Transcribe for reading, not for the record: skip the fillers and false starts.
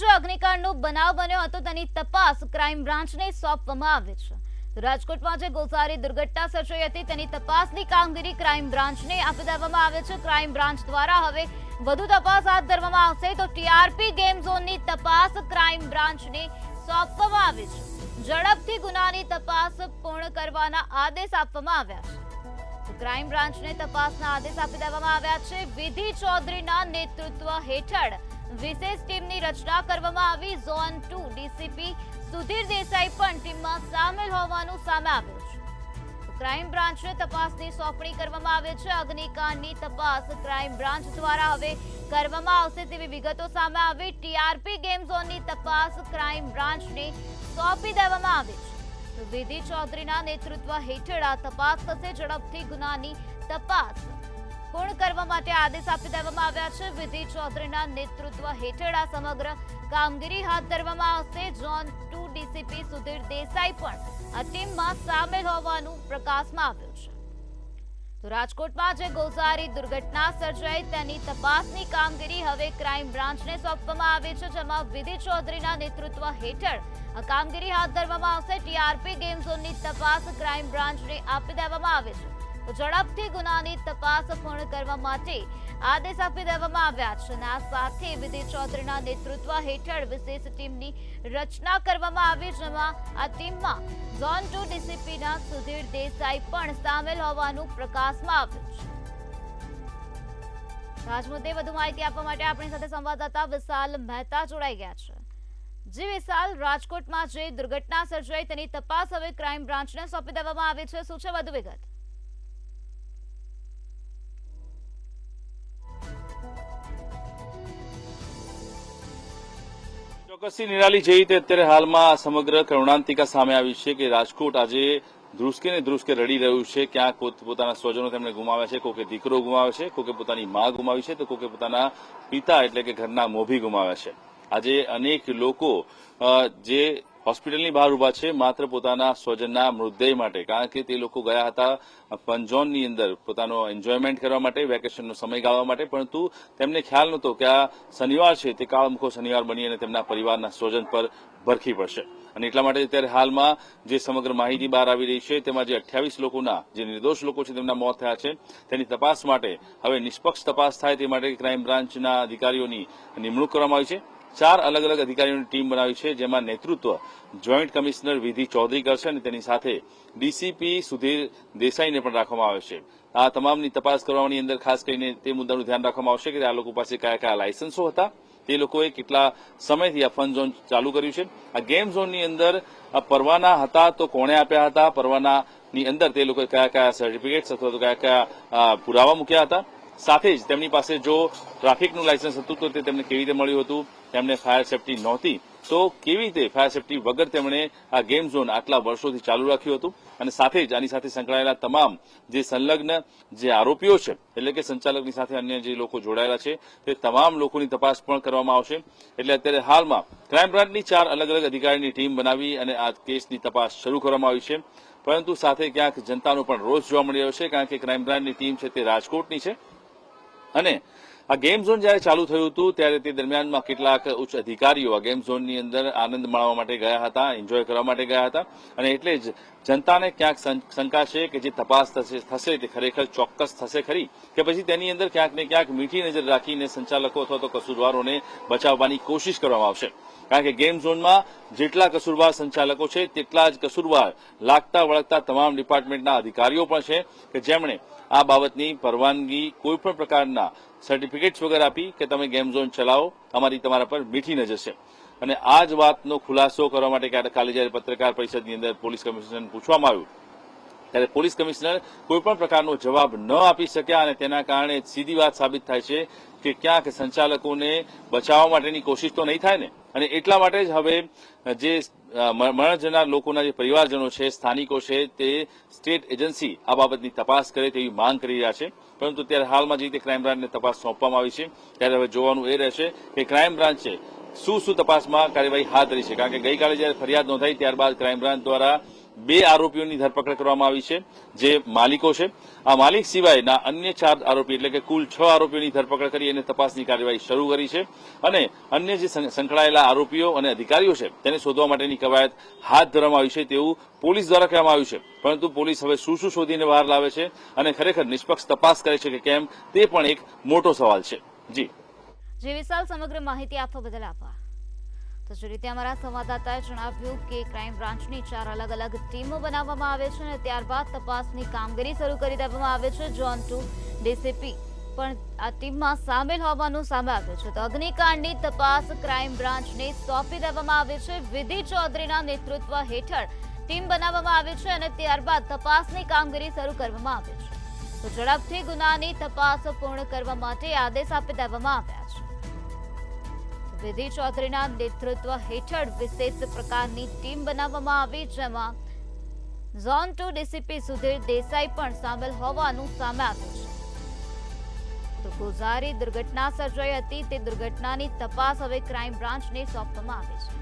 છે અગ્નિકાંડનો બનાવ બન્યો હતો તેની તપાસ ક્રાઇમ બ્રાન્ચને સોંપવામાં આવી છે। રાજકોટમાં જે ગોઝારી દુર્ઘટના સર્જાઈ હતી તેની તપાસની કામગીરી ક્રાઇમ બ્રાન્ચને આપી દેવામાં આવે છે। ક્રાઇમ બ્રાન્ચ દ્વારા હવે વધુ તપાસ હાથ ધરવામાં આવશે તો ટીઆરપી ગેમ ઝોનની તપાસ ક્રાઇમ બ્રાન્ચને સોંપવામાં આવી છે। ઝડપથી ગુનાની તપાસ પૂર્ણ કરવાના આદેશ આપવામાં આવ્યા છે। ક્રાઇમ બ્રાન્ચને તપાસના આદેશ આપી દેવામાં આવ્યા છે। વિધિ ચૌધરીના નેતૃત્વ હેઠળ વિશેષ ટીમની રચના કરવામાં આવી। ઝોન 2 ડીસીપી સુધીર દેસાઈ પણ ટીમમાં સામેલ હોવાનું સામે આવ્યું છે। ક્રાઇમ બ્રાન્ચને તપાસની સોંપણી કરવામાં આવે છે। અગ્નિકાંડની તપાસ ક્રાઇમ બ્રાન્ચ દ્વારા હવે કરવામાં આવશે તેવી વિગતો સામે આવી। ટીઆરપી ગેમ ઝોનની તપાસ ક્રાઇમ બ્રાન્ચને સોંપી દેવામાં આવી છે। વિધિ ચૌધરીના નેતૃત્વ હેઠળ આ તપાસ થશે। ઝડપથી ગુનાની તપાસ પૂર્ણ કરવા માટે આદેશ આપી દેવામાં આવ્યા છે। વિધિ ચૌધરીના નેતૃત્વ હેઠળ આ સમગ્ર કામગીરી હાથ ધરવામાં આવશે। ઝોન 2 ડીસીપી સુધીર દેસાઈ પણ આ ટીમમાં સામેલ હોવાનું પ્રકાશમાં આવ્યું છે। તો રાજકોટમાં જે ગોઝારી દુર્ઘટના સર્જાઈ તેની તપાસની કામગીરી હવે ક્રાઇમ બ્રાન્ચને સોંપવામાં આવી છે, જેમાં વિધિ ચૌધરીના નેતૃત્વ હેઠળ આ કામગીરી હાથ ધરવામાં આવશે। ટીઆરપી ગેમ ઝોનની તપાસ ક્રાઇમ બ્રાન્ચને આપી દેવામાં આવે છે તો ઝડપથી ગુનાની તપાસ પૂર્ણ કરવા માટે આદેશ આપી દેવામાં આવ્યા છે। અને આ સાથે વિધિ ચૌધરીના નેતૃત્વ હેઠળ વિશેષ ટીમની રચના કરવામાં આવી, જેમાં આ ટીમમાં ઝોન 2 ડીસીપીના સુધીર દેસાઈ પણ સામેલ હોવાનું પ્રકાશમાં આવ્યું છે। આજ મુદ્દે વધુ માહિતી આપવા માટે આપણી સાથે સંવાદદાતા વિશાલ મહેતા જોડાઈ ગયા છે। જી વિશાલ, રાજકોટમાં જે દુર્ઘટના સર્જાઈ તેની તપાસ હવે ક્રાઇમ બ્રાન્ચને સોંપી દેવામાં આવી છે, શું છે વધુ વિગત? ચોક્કસથી નિરાલી, જે રીતે અત્યારે હાલમાં સમગ્ર કરુણાંતિકા સામે આવી છે કે રાજકોટ આજે ધ્રુસકે ને ધ્રુસકે રડી રહ્યું છે। ક્યાંક પોતાના સ્વજનો તેમણે ગુમાવ્યા છે, કોકે દીકરો ગુમાવ્યો છે, કોકે પોતાની મા ગુમાવી છે, તો કોકે પોતાના પિતા એટલે કે ઘરના મોભી ગુમાવ્યા છે। આજે અનેક લોકો જે હોસ્પિટલની બહાર ઉભા છે માત્ર પોતાના સ્વજનના મૃતદેહ માટે, કારણ કે તે લોકો ગયા હતા ફન ઝોનની અંદર પોતાનો એન્જોયમેન્ટ કરવા માટે, વેકેશનનો સમય ગાળવા માટે, પરંતુ તેમને ખ્યાલ નહોતો કે આ શનિવાર છે તે કાળમુખો શનિવાર બની અને તેમના પરિવારના સ્વજન પર ભરખી પડશે। અને એટલા માટે અત્યારે હાલમાં જે સમગ્ર માહિતી બહાર આવી રહી છે તેમાં જે 28 લોકોના જે નિર્દોષ લોકો છે તેમના મોત થયા છે તેની તપાસ માટે હવે નિષ્પક્ષ તપાસ થાય તે માટે ક્રાઇમ બ્રાન્ચના અધિકારીઓની નિમણૂક કરવામાં આવી છે। 4 અલગ અલગ અધિકારીઓની ટીમ બનાવી છે, જેમાં નેતૃત્વ જોઈન્ટ કમિશનર વિધિ ચૌધરી કરશે અને તેની સાથે ડીસીપી સુધીર દેસાઈને પણ રાખવામાં આવે છે। આ તમામની તપાસ કરવાની અંદર ખાસ કરીને તે મુદ્દાનું ધ્યાન રાખવામાં આવશે કે આ લોકો પાસે કયા કયા લાયસન્સો હતા, તે લોકોએ કેટલા સમયથી આ ફન ઝોન ચાલુ કર્યું છે, આ ગેમ ઝોનની અંદર પરવાના હતા તો કોણે આપ્યા હતા, પરવાનાની અંદર તે લોકોએ કયા કયા સર્ટિફિકેટ્સ અથવા તો કયા કયા પુરાવા મૂક્યા હતા, સાથે જ તેમની પાસે જો ટ્રાફિકનું લાયસન્સ હતું તો તે તેમને કેવી રીતે મળ્યું હતું, તેમને ફાયર સેફટી નહોતી તો કેવી રીતે ફાયર સેફટી વગર તેમણે આ ગેમ ઝોન આટલા વર્ષોથી ચાલુ રાખ્યું હતું, અને સાથે જ આની સાથે સંકળાયેલા તમામ જે સંલગ્ન જે આરોપીઓ છે એટલે કે સંચાલકની સાથે અન્ય જે લોકો જોડાયેલા છે તે તમામ લોકોની તપાસ પણ કરવામાં આવશે। એટલે અત્યારે હાલમાં ક્રાઇમ બ્રાન્ચની 4 અલગ અલગ અધિકારીની ટીમ બનાવી અને આ કેસની તપાસ શરૂ કરવામાં આવી છે, પરંતુ સાથે ક્યાંક જનતાનો પણ રોષ જોવા મળી રહ્યો છે, કારણ કે ક્રાઇમ બ્રાન્ચની ટીમ છે તે રાજકોટની છે અને આ ગેમ ઝોન જયારે ચાલુ થયું હતું ત્યારે તે દરમિયાનમાં કેટલાક ઉચ્ચ અધિકારીઓ આ ગેમ ઝોનની અંદર આનંદ માણવા માટે ગયા હતા, એન્જોય કરવા માટે ગયા હતા, અને એટલે જ જનતાને ક્યાંક શંકા છે કે જે તપાસ થશે તે ખરેખર ચોક્કસ થશે ખરી કે પછી તેની અંદર ક્યાંક ને ક્યાંક મીઠી નજર રાખીને સંચાલકો અથવા તો કસૂરવારોને બચાવવાની કોશિશ કરવામાં આવશે। કારણ કે ગેમ ઝોનમાં જેટલા કસૂરવાર સંચાલકો છે તેટલા જ કસૂરવાર લાગતા વળગતા તમામ ડિપાર્ટમેન્ટના અધિકારીઓ પણ છે કે જેમણે આ બાબતની પરવાનગી કોઈપણ પ્રકારના સર્ટિફિકેટ્સ વગર આપી કે તમે ગેમ ઝોન ચલાવો, અમારી તમારા પર મીઠી નજર છે। અને આ જ વાતનો ખુલાસો કરવા માટે કાલે જ્યારે પત્રકાર પરિષદની અંદર પોલીસ કમિશનરને પૂછવામાં આવ્યું ત્યારે પોલીસ કમિશનર કોઈપણ પ્રકારનો જવાબ ન આપી શક્યા, અને તેના કારણે સીધી વાત સાબિત થાય છે કે ક્યાંક સંચાલકોને બચાવવા માટેની કોશિશ તો નહીં થાય ને, અને એટલા માટે જ હવે જે મરણ જનાર લોકોના જે પરિવારજનો છે, સ્થાનિકો છે, તે સ્ટેટ એજન્સી આ બાબતની તપાસ કરે તેવી માંગ કરી રહ્યા છે। પરંતુ ત્યારે હાલમાં જે રીતે ક્રાઇમ બ્રાન્ચને તપાસ સોંપવામાં આવી છે ત્યારે હવે જોવાનું એ રહેશે કે ક્રાઇમ બ્રાન્ચે શું તપાસમાં કાર્યવાહી હાથ ધરી છે, કારણ કે ગઈકાલે જ્યારે ફરિયાદ નોંધાઈ ત્યારબાદ ક્રાઇમ બ્રાન્ચ દ્વારા 2 આરોપીઓની ધરપકડ કરવામાં આવી છે, જે માલિકો છે. આ માલિક સિવાયના અન્ય 4 આરોપી એટલે કે કુલ 6 આરોપીઓની ધરપકડ કરી અને તપાસની કાર્યવાહી શરૂ કરી છે અને અન્ય જે સંકળાયેલા આરોપીઓ અને અધિકારીઓ છે તેને શોધવા માટેની કવાયત હાથ ધરવામાં આવી છે તેવું પોલીસ દ્વારા કહેવામાં આવ્યું છે. પરંતુ પોલીસ હવે શું શોધીને બહાર લાવે છે અને ખરેખર નિષ્પક્ષ તપાસ કરે છે કે કેમ તે પણ એક મોટો સવાલ છે. જી વિશાલ, સમગ્ર માહિતી આપવા બદલ આભાર. તો જે રીતે અમારા સંવાદદાતાએ જણાવ્યું કે ક્રાઇમ બ્રાન્ચની 4 અલગ અલગ ટીમો બનાવવામાં આવે છે અને ત્યારબાદ તપાસની કામગીરી શરૂ કરી દેવામાં આવે છે. ઝોન 2 ડીસીપી પણ આ ટીમમાં સામેલ હોવાનું સામે આવ્યું છે. તો અગ્નિકાંડની તપાસ ક્રાઇમ બ્રાન્ચને સોંપી દેવામાં આવી છે. વિધિ ચૌધરીના નેતૃત્વ હેઠળ ટીમ બનાવવામાં આવી છે અને ત્યારબાદ તપાસની કામગીરી શરૂ કરવામાં આવી છે. તો ઝડપથી ગુનાની તપાસ પૂર્ણ કરવા માટે આદેશ આપી દેવામાં આવ્યા છે. વિધિ ચૌધરીના નેતૃત્વ હેઠળ વિશેષ પ્રકારની ટીમ બનાવવામાં આવી, જેમાં ઝોન 2 ડીસીપી સુધીર દેસાઈ પણ સામેલ હોવાનું સામે આવ્યું છે. તો ગોઝારી દુર્ઘટના સર્જાઈ હતી તે દુર્ઘટનાની તપાસ હવે ક્રાઇમ બ્રાન્ચને સોંપવામાં આવી છે.